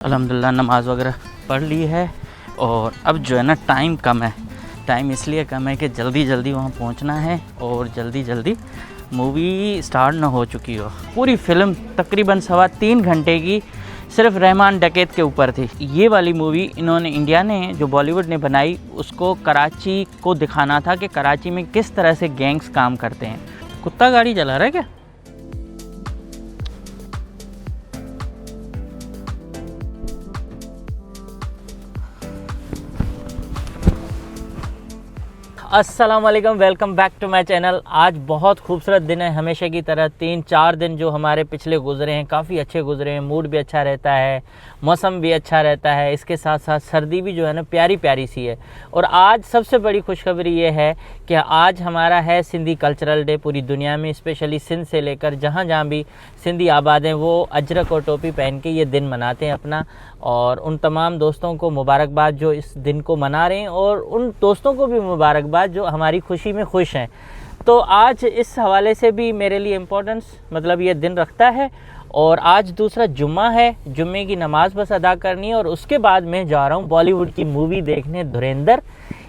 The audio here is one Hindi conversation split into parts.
अल्हम्दुलिल्लाह नमाज़ वगैरह पढ़ ली है और अब जो है ना टाइम कम है। टाइम इसलिए कम है कि जल्दी जल्दी वहाँ पहुँचना है और जल्दी जल्दी मूवी स्टार्ट ना हो चुकी हो। पूरी फ़िल्म तकरीबन 3.25 घंटे की सिर्फ रहमान डकैत के ऊपर थी। ये वाली मूवी इन्होंने इंडिया ने जो बॉलीवुड ने बनाई उसको कराची को दिखाना था कि कराची में किस तरह से गैंग्स काम करते हैं। कुत्ता गाड़ी चला रहा है क्या? अस्सलाम वालेकुम, welcome back to my channel. आज बहुत खूबसूरत दिन है, हमेशा की तरह 3-4 दिन जो हमारे पिछले गुजरे हैं काफ़ी अच्छे गुजरे हैं। मूड भी अच्छा रहता है, मौसम भी अच्छा रहता है, इसके साथ साथ सर्दी भी जो है ना प्यारी प्यारी सी है। और आज सबसे बड़ी खुशखबरी ये है कि आज हमारा है सिंधी कल्चरल डे। पूरी दुनिया में स्पेशली सिंध से लेकर जहाँ जहाँ भी सिंधी आबाद हैं वो अजरक और टोपी पहन के ये दिन मनाते हैं अपना। और उन तमाम दोस्तों को मुबारकबाद जो इस दिन को मना रहे हैं, और उन दोस्तों को भी मुबारकबाद जो हमारी खुशी में खुश हैं। तो आज इस हवाले से भी मेरे लिए इम्पोर्टेंस मतलब ये दिन रखता है। और आज दूसरा जुम्मा है, जुम्मे की नमाज़ बस अदा करनी है और उसके बाद मैं जा रहा हूँ बॉलीवुड की मूवी देखने, धुरंधर।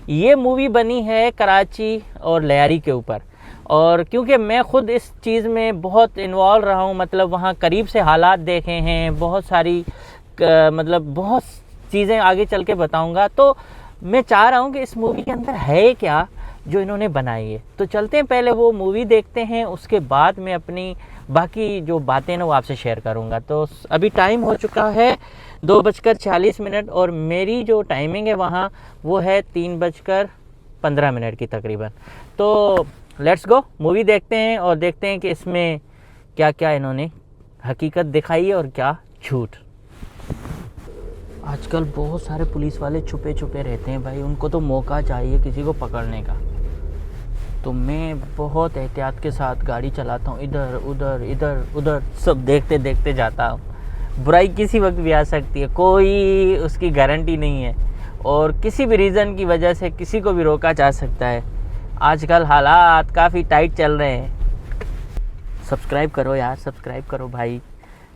ये मूवी बनी है कराची और लियारी के ऊपर, और क्योंकि मैं ख़ुद इस चीज़ में बहुत इन्वॉल्व रहा हूँ, मतलब वहाँ करीब से हालात देखे हैं, बहुत सारी मतलब बहुत चीज़ें आगे चल के बताऊँगा। तो मैं चाह रहा हूँ कि इस मूवी के अंदर है क्या जो इन्होंने बनाई है। तो चलते हैं, पहले वो मूवी देखते हैं, उसके बाद मैं अपनी बाकी जो बातें ना वो आपसे शेयर करूँगा। तो अभी टाइम हो चुका है 2:40 और मेरी जो टाइमिंग है वहाँ वो है 3:15 की तकरीबन। तो लेट्स गो, मूवी देखते हैं और देखते हैं कि इसमें क्या क्या इन्होंने हकीकत दिखाई है और क्या झूठ। आजकल बहुत सारे पुलिस वाले छुपे छुपे रहते हैं भाई, उनको तो मौका चाहिए किसी को पकड़ने का। तो मैं बहुत एहतियात के साथ गाड़ी चलाता हूँ, इधर उधर इधर उधर सब देखते देखते जाता हूँ। बुराई किसी वक्त भी आ सकती है, कोई उसकी गारंटी नहीं है, और किसी भी रीज़न की वजह से किसी को भी रोका जा सकता है। आजकल हालात काफ़ी टाइट चल रहे हैं। सब्सक्राइब करो यार, सब्सक्राइब करो भाई,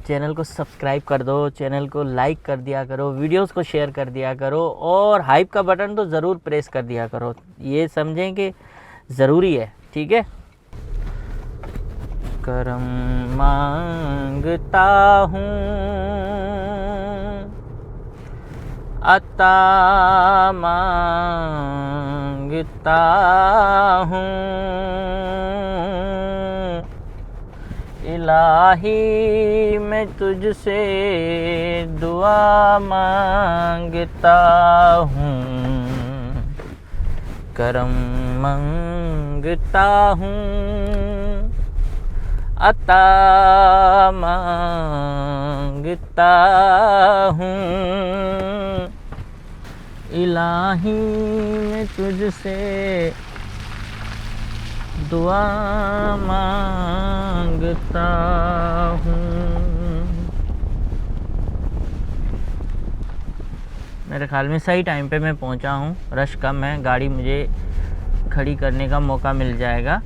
चैनल को सब्सक्राइब कर दो, चैनल को लाइक कर दिया करो, वीडियोस को शेयर कर दिया करो, और हाइप का बटन तो ज़रूर प्रेस कर दिया करो। ये समझें कि ज़रूरी है, ठीक है। करम मांगता हूँ, अता मांगता हूँ, इलाही मैं तुझसे दुआ मांगता हूँ, करम मांगता हूँ, अता मांगता हूँ, इलाही मैं तुझसे दुआ मांगता हूँ। मेरे ख्याल में सही टाइम पे मैं पहुँचा हूँ, रश कम है, गाड़ी मुझे खड़ी करने का मौका मिल जाएगा।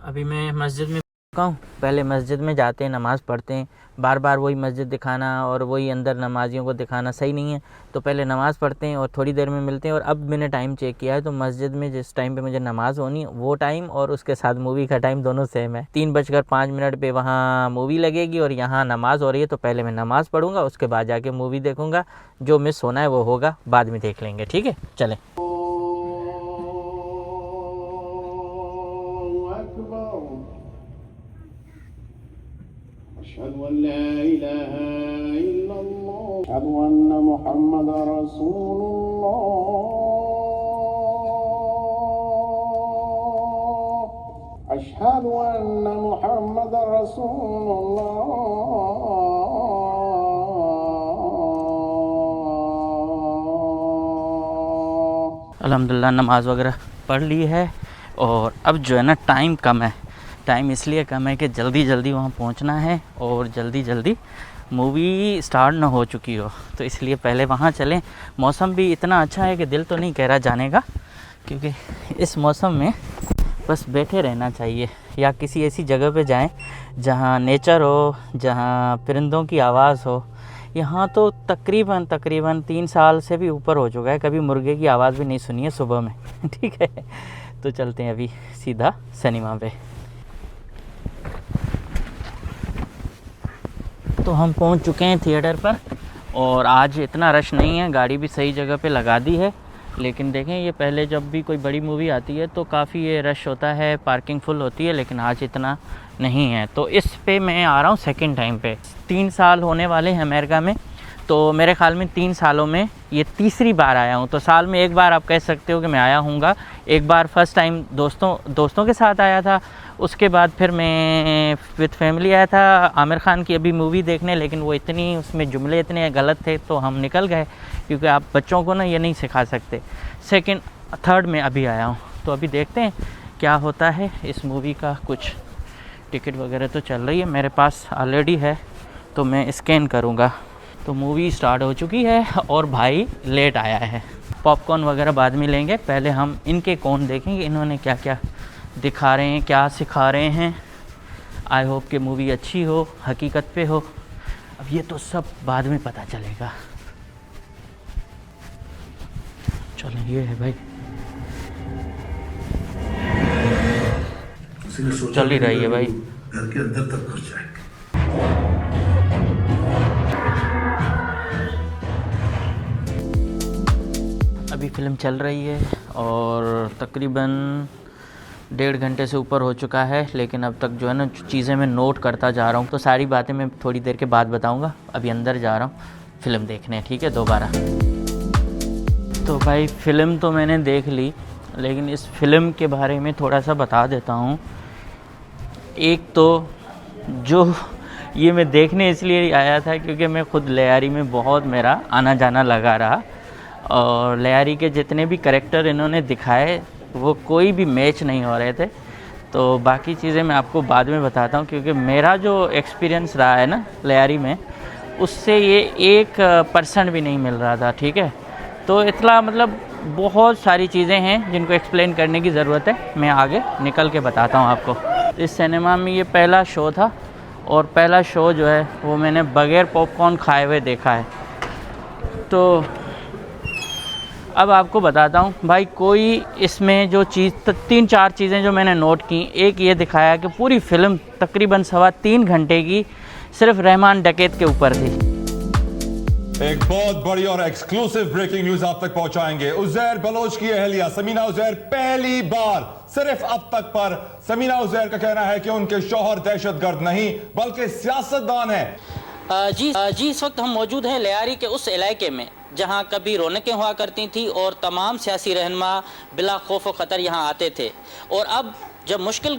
अभी मैं मस्जिद में पहुँचा हूँ। पहले मस्जिद में जाते हैं, नमाज़ पढ़ते हैं। बार बार वही मस्जिद दिखाना और वही अंदर नमाजियों को दिखाना सही नहीं है। तो पहले नमाज़ पढ़ते हैं और थोड़ी देर में मिलते हैं। और अब मैंने टाइम चेक किया है तो मस्जिद में जिस टाइम पे मुझे नमाज़ होनी है वो टाइम और उसके साथ मूवी का टाइम दोनों सेम है। 3:05 पे वहाँ मूवी लगेगी और यहाँ नमाज़ हो रही है। तो पहले मैं नमाज़ पढ़ूँगा, उसके बाद जाके मूवी देखूँगा। जो मिस होना है वो होगा, बाद में देख लेंगे, ठीक है। चलें। अशहदु अल्ला इलाहा इल्लल्लाह, अशहदु अन्ना मुहम्मदर रसूलुल्लाह, अशहदु अन्ना मुहम्मदर रसूलुल्लाह। अल्हम्दुलिल्लाह नमाज़ वगैरह पढ़ ली है और अब जो है ना टाइम कम है। टाइम इसलिए कम है कि जल्दी जल्दी वहाँ पहुँचना है और जल्दी जल्दी मूवी स्टार्ट ना हो चुकी हो। तो इसलिए पहले वहाँ चलें। मौसम भी इतना अच्छा है कि दिल तो नहीं कह रहा जाने का, क्योंकि इस मौसम में बस बैठे रहना चाहिए या किसी ऐसी जगह पे जाएं जहाँ नेचर हो, जहाँ परिंदों की आवाज़ हो। यहाँ तो तकरीबन 3 साल से भी ऊपर हो चुका है, कभी मुर्गे की आवाज़ भी नहीं सुनी है सुबह में। ठीक है, तो चलते हैं अभी सीधा सिनेमा पे। तो हम पहुँच चुके हैं थिएटर पर और आज इतना रश नहीं है, गाड़ी भी सही जगह पे लगा दी है। लेकिन देखें, ये पहले जब भी कोई बड़ी मूवी आती है तो काफ़ी ये रश होता है, पार्किंग फुल होती है, लेकिन आज इतना नहीं है। तो इस पे मैं आ रहा हूँ सेकंड टाइम पे। 3 साल होने वाले हैं अमेरिका में, तो मेरे ख्याल में 3 सालों में ये तीसरी बार आया हूँ। तो साल में एक बार आप कह सकते हो कि मैं आया हूँगा। एक बार फर्स्ट टाइम दोस्तों के साथ आया था, उसके बाद फिर मैं विद फैमिली आया था आमिर ख़ान की अभी मूवी देखने, लेकिन वो इतनी उसमें जुमले इतने गलत थे तो हम निकल गए, क्योंकि आप बच्चों को ना ये नहीं सिखा सकते। सेकंड थर्ड में अभी आया हूँ, तो अभी देखते हैं क्या होता है इस मूवी का। कुछ टिकट वगैरह तो चल रही है, मेरे पास ऑलरेडी है, तो मैं स्कैन करूँगा। तो मूवी स्टार्ट हो चुकी है और भाई लेट आया है। पॉपकॉर्न वगैरह बाद में लेंगे, पहले हम इनके कौन देखेंगे, इन्होंने क्या क्या दिखा रहे हैं, क्या सिखा रहे हैं। आई होप कि मूवी अच्छी हो, हकीकत पे हो। अब ये तो सब बाद में पता चलेगा। चलो ये है भाई, चल ही रही है भाई। घर के अंदर तक घुस जाएंगे। अभी फ़िल्म चल रही है और तकरीबन 1.5 घंटे से ऊपर हो चुका है, लेकिन अब तक जो है ना चीज़ें मैं नोट करता जा रहा हूँ। तो सारी बातें मैं थोड़ी देर के बाद बताऊँगा। अभी अंदर जा रहा हूँ फ़िल्म देखने, ठीक है, दोबारा। तो भाई फ़िल्म तो मैंने देख ली, लेकिन इस फ़िल्म के बारे में थोड़ा सा बता देता हूँ। एक तो जो ये मैं देखने इसलिए आया था क्योंकि मैं खुद लियारी में बहुत मेरा आना जाना लगा रहा, और लियारी के जितने भी करैक्टर इन्होंने दिखाए वो कोई भी मैच नहीं हो रहे थे। तो बाकी चीज़ें मैं आपको बाद में बताता हूँ, क्योंकि मेरा जो एक्सपीरियंस रहा है ना लियारी में, उससे ये 1% भी नहीं मिल रहा था, ठीक है। तो इतना मतलब बहुत सारी चीज़ें हैं जिनको एक्सप्लेन करने की ज़रूरत है, मैं आगे निकल के बताता हूँ आपको। इस सिनेमा में ये पहला शो था, और पहला शो जो है वो मैंने बग़ैर पॉपकॉर्न खाए हुए देखा है। तो अब आपको बताता हूँ भाई, कोई इसमें जो चीज़ 3-4 चीज़ें जो मैंने नोट की। एक ये दिखाया कि पूरी फ़िल्म तकरीबन 3.25 घंटे की सिर्फ रहमान डकैत के ऊपर थी। एक बहुत बड़ी और एक्सक्लूसिव ब्रेकिंग न्यूज आप तक पहुंचाएंगे। उज़ैर बलोच की अहलिया समीना उज़ैर पहली बार सिर्फ अब तक पर समीना उज़ैर का कहना है कि उनके शौहर दहशतगर्द नहीं बल्कि सियासतदान है। जी, इस वक्त हम मौजूद हैं लियारी के उस इलाके में जहां कभी रौनकें हुआ करती थी और तमाम सियासी रहनुमा बिला खौफ व ख़तर यहां आते थे। और अब जब मुश्किल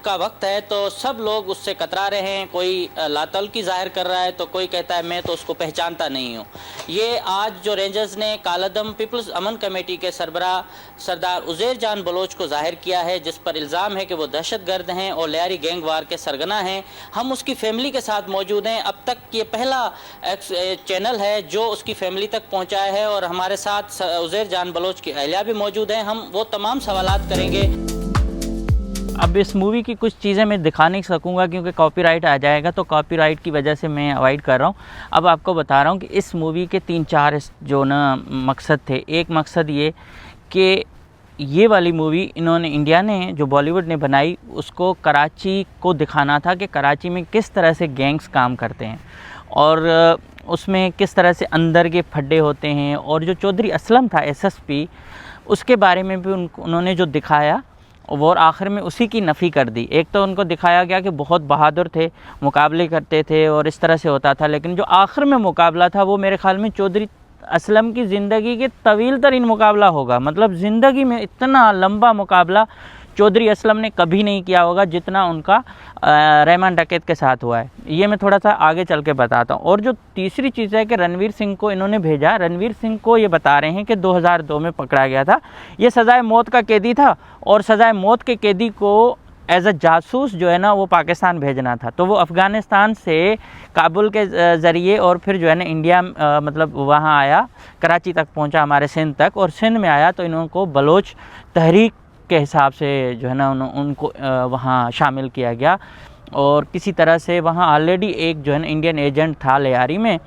का वक्त है तो सब लोग उससे कतरा रहे हैं। कोई लातल्की ज़ाहिर कर रहा है तो कोई कहता है मैं तो उसको पहचानता नहीं हूँ। ये आज जो रेंजर्स ने कालादम पीपल्स अमन कमेटी के सरबराह सरदार उज़ैर जान बलोच को ज़ाहिर किया है, जिस पर इल्ज़ाम है कि वो दहशतगर्द हैं और लियारी गैंग वार के सरगना हैं। हम उसकी फैमिली के साथ मौजूद हैं। अब तक ये पहला चैनल है जो उसकी फैमिली तक पहुँचाया है, और हमारे साथ उज़ैर जान बलोच की अहलिया भी मौजूद हैं। हम वो तमाम सवालात करेंगे। अब इस मूवी की कुछ चीज़ें मैं दिखा नहीं सकूंगा क्योंकि कॉपीराइट आ जाएगा, तो कॉपीराइट की वजह से मैं अवॉइड कर रहा हूं। अब आपको बता रहा हूं कि इस मूवी के 3-4 जो ना मकसद थे। एक मकसद ये कि ये वाली मूवी इन्होंने, इंडिया ने जो बॉलीवुड ने बनाई, उसको कराची को दिखाना था कि कराची में किस तरह से गैंग्स काम करते हैं और उसमें किस तरह से अंदर के फड्डे होते हैं। और जो चौधरी असलम था SSP, उसके बारे में भी उन्होंने जो दिखाया वो आखिर में उसी की नफ़ी कर दी। एक तो उनको दिखाया गया कि बहुत बहादुर थे, मुकाबले करते थे और इस तरह से होता था, लेकिन जो आखिर में मुकाबला था वो मेरे ख़्याल में चौधरी असलम की ज़िंदगी के तवील तरीन मुकाबला होगा। मतलब ज़िंदगी में इतना लंबा मुकाबला चौधरी असलम ने कभी नहीं किया होगा जितना उनका रहमान डकैत के साथ हुआ है। ये मैं थोड़ा सा आगे चल के बताता हूँ। और जो तीसरी चीज़ है कि रणवीर सिंह को इन्होंने भेजा। रणवीर सिंह को ये बता रहे हैं कि 2002 में पकड़ा गया था, ये सज़ाए मौत का कैदी था, और सज़ाए मौत के कैदी को एज अ जासूस जो है ना वो पाकिस्तान भेजना था। तो वो अफ़गानिस्तान से काबुल के ज़रिए और फिर जो है ना इंडिया मतलब वहाँ आया, कराची तक पहुँचा, हमारे सिंध तक, और सिंध में आया तो इनको बलोच तहरीक के हिसाब से जो है ना उनको वहाँ शामिल किया गया। और किसी तरह से वहाँ ऑलरेडी एक जो है ना इंडियन एजेंट था लियारी में,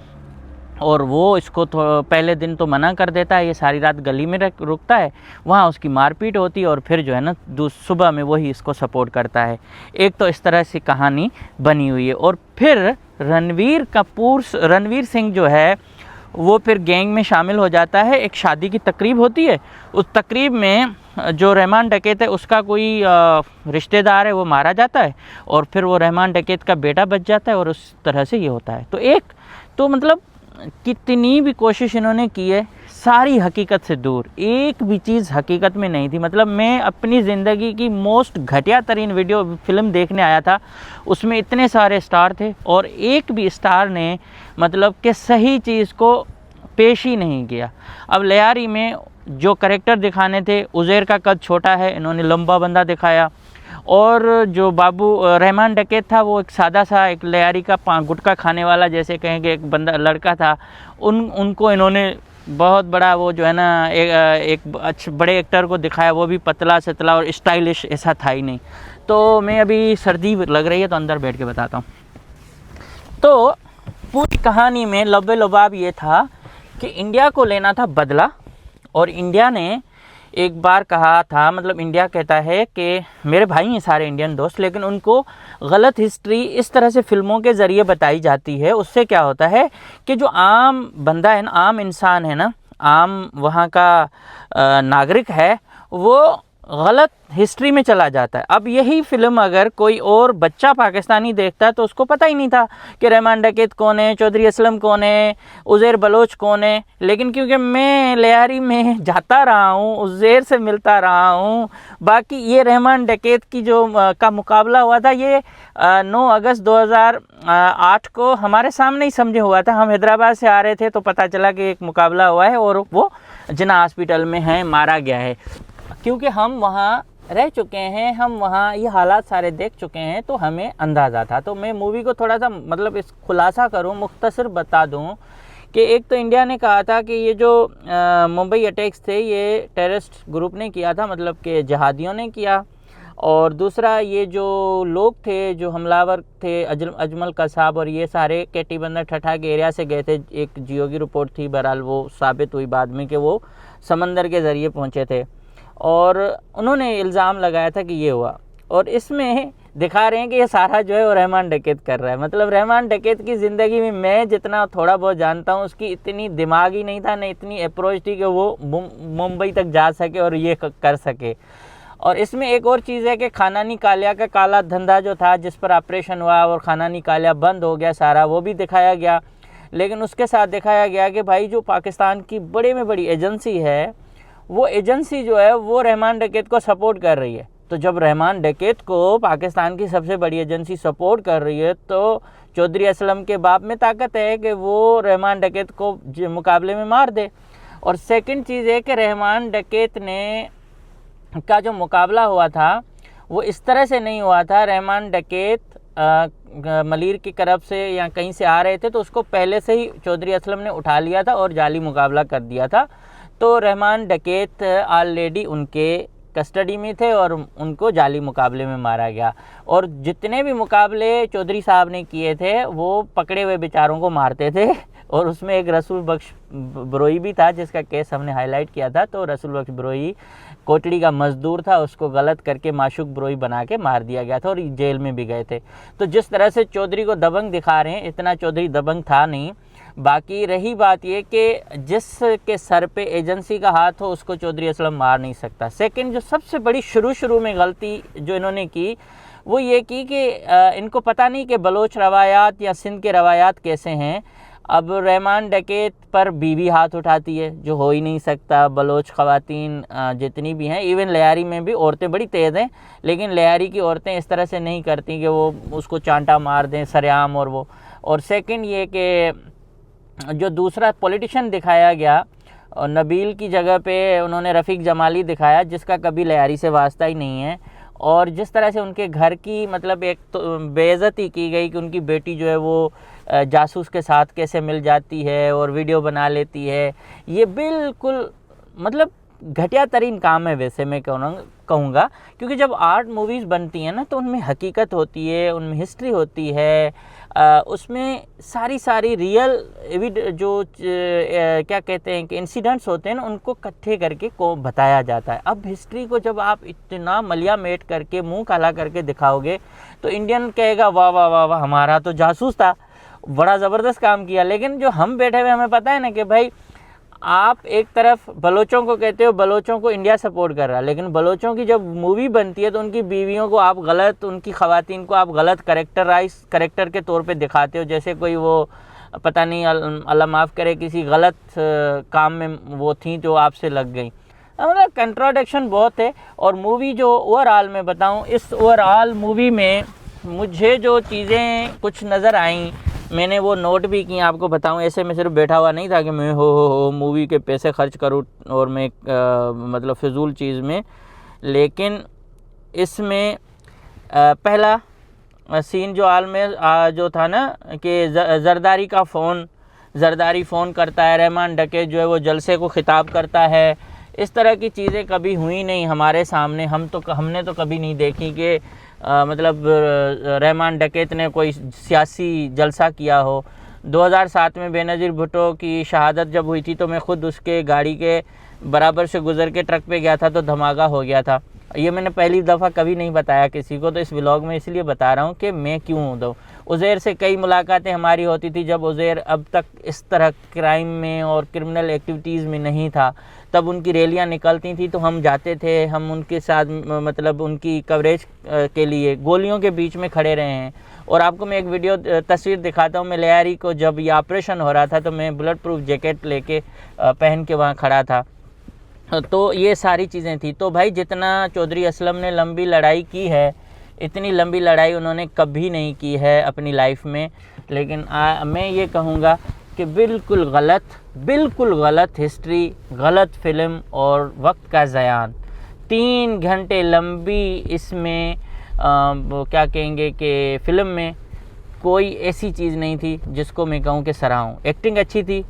और वो इसको पहले दिन तो मना कर देता है, ये सारी रात गली में रुकता है, वहाँ उसकी मारपीट होती है और फिर जो है ना सुबह में वही इसको सपोर्ट करता है। एक तो इस तरह से कहानी बनी हुई है। और फिर रणवीर सिंह जो है वो फिर गैंग में शामिल हो जाता है। एक शादी की तकरीब होती है, उस तकरीब में जो रहमान डकैत है उसका कोई रिश्तेदार है वो मारा जाता है, और फिर वो रहमान डकैत का बेटा बच जाता है, और उस तरह से ये होता है। तो मतलब कितनी भी कोशिश इन्होंने की है, सारी हकीकत से दूर, एक भी चीज़ हकीकत में नहीं थी। मतलब मैं अपनी ज़िंदगी की मोस्ट घटिया तरीन फिल्म देखने आया था, उसमें इतने सारे स्टार थे और एक भी स्टार ने मतलब कि सही चीज़ को पेश ही नहीं किया। अब लियारी में जो करेक्टर दिखाने थे, उज़ैर का कद छोटा है, इन्होंने लंबा बंदा दिखाया, और जो बाबू रहमान डकैत था वो एक सादा सा एक लियारी का गुटखा खाने वाला जैसे कहेंगे एक बंदा लड़का था, उनको इन्होंने बहुत बड़ा वो जो है ना एक अच्छे बड़े एक्टर को दिखाया, वो भी पतला सतला और स्टाइलिश ऐसा था ही नहीं। तो मैं अभी सर्दी लग रही है तो अंदर बैठ के बताता हूँ। तो पूरी कहानी में लब्बे लुबाब ये था कि इंडिया को लेना था बदला, और इंडिया ने एक बार कहा था, मतलब इंडिया कहता है कि मेरे भाई हैं सारे इंडियन दोस्त, लेकिन उनको गलत हिस्ट्री इस तरह से फिल्मों के ज़रिए बताई जाती है। उससे क्या होता है कि जो आम बंदा है ना, आम इंसान है ना, आम वहाँ का नागरिक है, वो गलत हिस्ट्री में चला जाता है। अब यही फिल्म अगर कोई और बच्चा पाकिस्तानी देखता है तो उसको पता ही नहीं था कि रहमान डकैत कौन है, चौधरी असलम कौन है, उज़ैर बलोच कौन है। लेकिन क्योंकि मैं लियारी में जाता रहा हूँ, उज़ैर से मिलता रहा हूँ, बाकी ये रहमान डकैत की जो का मुकाबला हुआ था ये 9 अगस्त 2008 को हमारे सामने ही समझे हुआ था। हम हैदराबाद से आ रहे थे तो पता चला कि एक मुकाबला हुआ है और वो जिन्ना हॉस्पिटल में है, मारा गया है। क्योंकि हम वहाँ रह चुके हैं, हम वहाँ ये हालात सारे देख चुके हैं, तो हमें अंदाज़ा था। तो मैं मूवी को थोड़ा सा मतलब इस खुलासा करूँ, मुख्तसर बता दूँ कि एक तो इंडिया ने कहा था कि ये जो मुंबई अटैक्स थे ये टेररिस्ट ग्रुप ने किया था, मतलब कि जिहादियों ने किया। और दूसरा ये जो लोग थे, जो हमलावर थे, अजमल कसाब और ये सारे केटी बंदर ठठा के एरिया से गए थे। एक जियो की रिपोर्ट थी, बहरहाल वो साबित हुई बाद में कि वो समंदर के ज़रिए पहुँचे थे, और उन्होंने इल्ज़ाम लगाया था कि ये हुआ। और इसमें दिखा रहे हैं कि ये सारा जो है वो रहमान डकैत कर रहा है। मतलब रहमान डकैत की ज़िंदगी में मैं जितना थोड़ा बहुत जानता हूँ, उसकी इतनी दिमाग ही नहीं था, न इतनी अप्रोच थी कि वो मुंबई तक जा सके और ये कर सके। और इसमें एक और चीज़ है कि खानानी कालिया का काला धंधा जो था, जिस पर ऑपरेशन हुआ और खानानी कालिया बंद हो गया सारा, वो भी दिखाया गया। लेकिन उसके साथ दिखाया गया कि भाई जो पाकिस्तान की बड़े में बड़ी एजेंसी है, वो एजेंसी जो है वो रहमान डकैत को सपोर्ट कर रही है। तो जब रहमान डकैत को पाकिस्तान की सबसे बड़ी एजेंसी सपोर्ट कर रही है, तो चौधरी असलम के बाप में ताकत है कि वो रहमान डकैत को मुकाबले में मार दे। और सेकंड चीज़ है कि रहमान डकैत ने का जो मुकाबला हुआ था वो इस तरह से नहीं हुआ था। रहमान डकैत मलीर की तरफ से या कहीं से आ रहे थे, तो उसको पहले से ही चौधरी असलम ने उठा लिया था और जाली मुकाबला कर दिया था। तो रहमान डकैत ऑलरेडी उनके कस्टडी में थे और उनको जाली मुकाबले में मारा गया। और जितने भी मुकाबले चौधरी साहब ने किए थे वो पकड़े हुए बेचारों को मारते थे। और उसमें एक रसूल बख्श बरोई भी था जिसका केस हमने हाईलाइट किया था। तो रसूल बख्श बरोई कोटड़ी का मजदूर था, उसको गलत करके माशूक बरोई बना के मार दिया गया था और जेल में भी गए थे। तो जिस तरह से चौधरी को दबंग दिखा रहे हैं, इतना चौधरी दबंग था नहीं। बाकी रही बात ये कि जिसके सर पे एजेंसी का हाथ हो उसको चौधरी असलम मार नहीं सकता। सेकंड जो सबसे बड़ी शुरू में गलती जो इन्होंने की वो ये की कि इनको पता नहीं कि बलोच रवायात या सिंध के रवायात कैसे हैं। अब रहमान डकैत पर बीवी हाथ उठाती है, जो हो ही नहीं सकता। बलोच ख़वातीन जितनी भी हैं, इवन लियारी में भी औरतें बड़ी तेज़ हैं, लेकिन लियारी की औरतें इस तरह से नहीं करती कि वो उसको चांटा मार दें सरेआम। और वो और सेकंड ये कि जो दूसरा पॉलिटिशियन दिखाया गया, और नबील की जगह पे उन्होंने रफ़ीक जमाली दिखाया, जिसका कभी लियारी से वास्ता ही नहीं है। और जिस तरह से उनके घर की मतलब एक तो बेइज्जती की गई कि उनकी बेटी जो है वो जासूस के साथ कैसे मिल जाती है और वीडियो बना लेती है, ये बिल्कुल मतलब घटिया तरीन काम है वैसे मैं कहूँगा, क्योंकि जब आर्ट मूवीज़ बनती हैं ना तो उनमें हकीकत होती है, उनमें हिस्ट्री होती है, उसमें सारी रियल जो क्या कहते हैं कि इंसिडेंट्स होते हैं ना उनको इकट्ठे करके को बताया जाता है। अब हिस्ट्री को जब आप इतना मलियामेट करके मुंह काला करके दिखाओगे तो इंडियन कहेगा वाह वाह वाह वाह हमारा तो जासूस था, बड़ा ज़बरदस्त काम किया। लेकिन जो हम बैठे हुए हमें पता है ना कि भाई आप एक तरफ बलोचों को कहते हो, बलोचों को इंडिया सपोर्ट कर रहा है, लेकिन बलोचों की जब मूवी बनती है तो उनकी बीवियों को आप गलत, उनकी ख़वातीन को आप गलत करेक्टर के तौर पे दिखाते हो, जैसे कोई वो पता नहीं अल्लाह माफ़ करे किसी गलत काम में वो थी जो आपसे लग गई। मतलब कंट्राडिक्शन बहुत है। और मूवी जो ओवरऑल मैं बताऊँ, इस ओवरऑल मूवी में मुझे जो चीज़ें कुछ नज़र आईं मैंने वो नोट भी की, आपको बताऊं। ऐसे मैं सिर्फ बैठा हुआ नहीं था कि मैं हो मूवी के पैसे खर्च करूं और मैं मतलब फिजूल चीज़ में। लेकिन इसमें पहला सीन जो हाल में जो था ना कि जरदारी फ़ोन करता है, रहमान डकैत जो है वो जलसे को ख़िताब करता है। इस तरह की चीज़ें कभी हुई नहीं हमारे सामने, हमने तो कभी नहीं देखी कि मतलब रहमान डकैत ने कोई सियासी जलसा किया हो। 2007 में बेनज़ीर भुट्टो की शहादत जब हुई थी तो मैं ख़ुद उसके गाड़ी के बराबर से गुज़र के ट्रक पे गया था तो धमाका हो गया था। ये मैंने पहली दफ़ा कभी नहीं बताया किसी को, तो इस व्लॉग में इसलिए बता रहा हूँ कि मैं क्यों दूँ। उज़ैर से कई मुलाकातें हमारी होती थी जब उज़ैर अब तक इस तरह क्राइम में और क्रिमिनल एक्टिविटीज़ में नहीं था। तब उनकी रैलियां निकलती थी तो हम जाते थे, हम उनके साथ मतलब उनकी कवरेज के लिए गोलियों के बीच में खड़े रहे हैं। और आपको मैं एक वीडियो तस्वीर दिखाता हूँ, मैं लियारी को जब ये ऑपरेशन हो रहा था तो मैं बुलेट प्रूफ जैकेट लेके पहन के वहाँ खड़ा था। तो ये सारी चीज़ें थी। तो भाई जितना चौधरी असलम ने लंबी लड़ाई की है, इतनी लंबी लड़ाई उन्होंने कभी नहीं की है अपनी लाइफ में। लेकिन मैं ये कहूँगा कि बिल्कुल गलत हिस्ट्री, गलत फ़िल्म और वक्त का ज़यान। 3 घंटे लंबी इसमें क्या कहेंगे कि फ़िल्म में कोई ऐसी चीज़ नहीं थी जिसको मैं कहूँ कि सराहूँ। एक्टिंग अच्छी थी,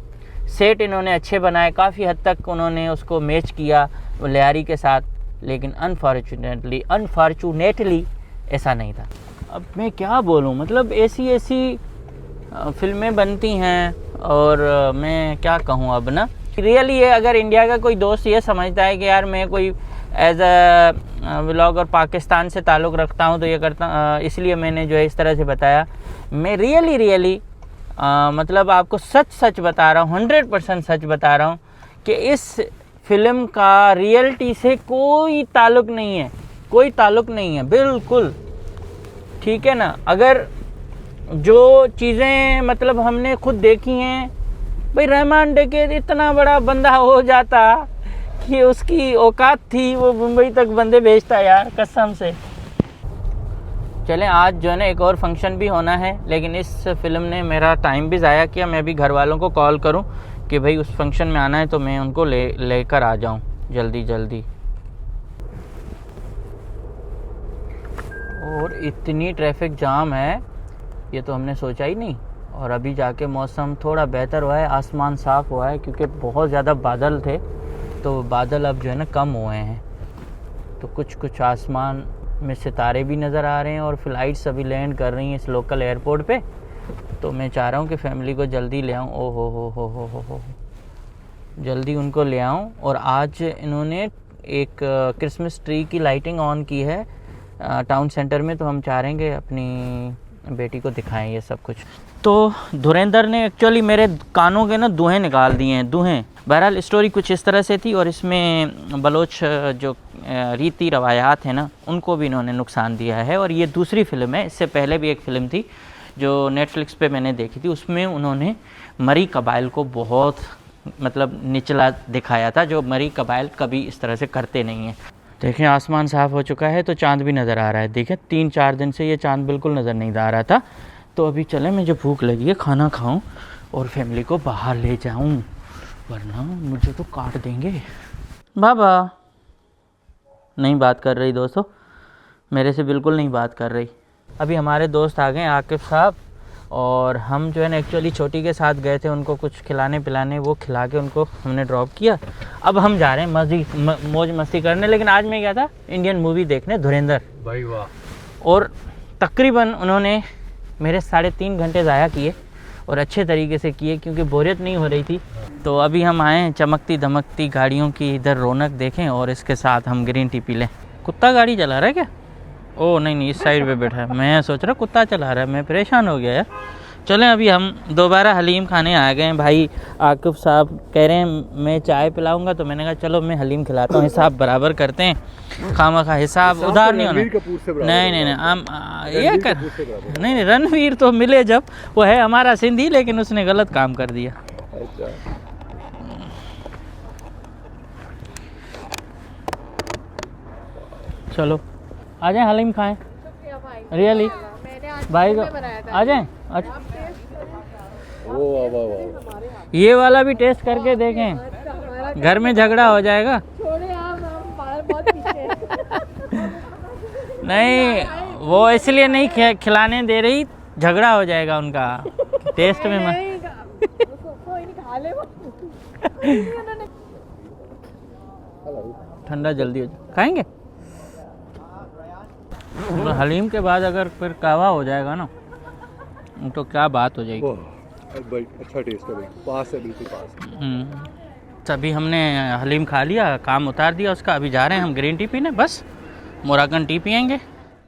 सेट इन्होंने अच्छे बनाए, काफ़ी हद तक उन्होंने उसको मैच किया लियारी के साथ, लेकिन अनफॉर्चुनेटली ऐसा नहीं था। अब मैं क्या बोलूँ, मतलब ऐसी फिल्में बनती हैं और मैं क्या कहूँ अब ना। रियली ये अगर इंडिया का कोई दोस्त ये समझता है कि यार मैं कोई एज अ व्लॉगर पाकिस्तान से ताल्लुक़ रखता हूँ तो ये करता, इसलिए मैंने जो है इस तरह से बताया। मैं रियली मतलब आपको सच बता रहा हूँ, 100% सच बता रहा हूँ कि इस फिल्म का रियलिटी से कोई ताल्लुक़ नहीं है, बिल्कुल। ठीक है ना। अगर जो चीज़ें मतलब हमने खुद देखी हैं, भाई रहमान डकैत इतना बड़ा बंदा हो जाता कि उसकी औकात थी वो मुंबई तक बंदे भेजता यार, कसम से। चलें, आज जो है ना एक और फंक्शन भी होना है, लेकिन इस फिल्म ने मेरा टाइम भी ज़ाया किया। मैं भी घर वालों को कॉल करूं कि भाई उस फंक्शन में आना है तो मैं उनको लेकर आ जाऊं जल्दी। और इतनी ट्रैफिक जाम है ये तो हमने सोचा ही नहीं। और अभी जाके मौसम थोड़ा बेहतर हुआ है, आसमान साफ़ हुआ है, क्योंकि बहुत ज़्यादा बादल थे तो बादल अब जो है ना कम हुए हैं, तो कुछ आसमान में सितारे भी नज़र आ रहे हैं। और फ़्लाइट्स अभी लैंड कर रही हैं इस लोकल एयरपोर्ट पे, तो मैं चाह रहा हूँ कि फ़ैमिली को जल्दी ले आऊँ। ओ हो जल्दी उनको ले आऊँ। और आज इन्होंने एक क्रिसमस ट्री की लाइटिंग ऑन की है टाउन सेंटर में, तो हम चाह रहे हैं कि अपनी बेटी को दिखाएं ये सब कुछ। तो धुरेंद्र ने एक्चुअली मेरे कानों के ना दुहें निकाल दिए हैं, दुहें। बहरहाल स्टोरी कुछ इस तरह से थी और इसमें बलोच जो रीति रवायात हैं ना उनको भी इन्होंने नुकसान दिया है। और ये दूसरी फ़िल्म है, इससे पहले भी एक फ़िल्म थी जो नेटफ्लिक्स पे मैंने देखी थी, उसमें उन्होंने मरी कबाइल को बहुत मतलब निचला दिखाया था, जो मरी कबाइल कभी इस तरह से करते नहीं हैं। देखें आसमान साफ़ हो चुका है तो चाँद भी नज़र आ रहा है। देखें 3-4 दिन से ये चाँद बिल्कुल नज़र नहीं आ रहा था। तो अभी चलें, मुझे भूख लगी है, खाना खाऊं और फैमिली को बाहर ले जाऊं, वरना मुझे तो काट देंगे। बाबा नहीं बात कर रही दोस्तों, मेरे से बिल्कुल नहीं बात कर रही। अभी हमारे दोस्त आ गए, आकिब साहब, और हम जो है ना एक्चुअली छोटी के साथ गए थे उनको कुछ खिलाने पिलाने, वो खिला के उनको हमने ड्रॉप किया। अब हम जा रहे हैं मौज मस्ती करने। लेकिन आज मैं गया था इंडियन मूवी देखने, धुरंधर भाई वाह। और तकरीबन उन्होंने मेरे 3.5 घंटे ज़ाया किए और अच्छे तरीके से किए क्योंकि बोरियत नहीं हो रही थी। तो अभी हम आए हैं चमकती धमकती गाड़ियों की इधर रौनक देखें और इसके साथ हम ग्रीन टी पी लें। कुत्ता गाड़ी चला रहा है क्या? ओ नहीं, इस साइड पे बैठा है। मैं सोच रहा कुत्ता चला रहा है, मैं परेशान हो गया यार। चलें, अभी हम दोबारा हलीम खाने आ गए हैं। भाई आकिब साहब कह रहे हैं मैं चाय पिलाऊंगा, तो मैंने कहा चलो मैं हलीम खिलाता हूँ, हिसाब बराबर करते हैं। खामा खा हिसाब उधार नहीं होना। नहीं हम ये कर नहीं, रणवीर तो मिले जब, वो है हमारा सिंधी, लेकिन उसने गलत काम कर दिया। चलो आ जाएं, हलीम खाएं। रियली भाई को आ जाएं। अच्छा, ये वाला भी टेस्ट करके देखें, घर में झगड़ा हो जाएगा। नहीं, वो इसलिए नहीं खिलाने दे रही, झगड़ा हो जाएगा उनका टेस्ट में। ठंडा जल्दी हो जाए, खाएंगे। हलीम के बाद अगर फिर कहवा हो जाएगा ना, तो क्या बात हो जाएगी। अच्छा टेस्ट है भाई, पास है, बिल्कुल पास। अभी हमने हलीम खा लिया, काम उतार दिया उसका। अभी जा रहे हैं हम ग्रीन टी पीने, बस मोराकन टी पियेंगे।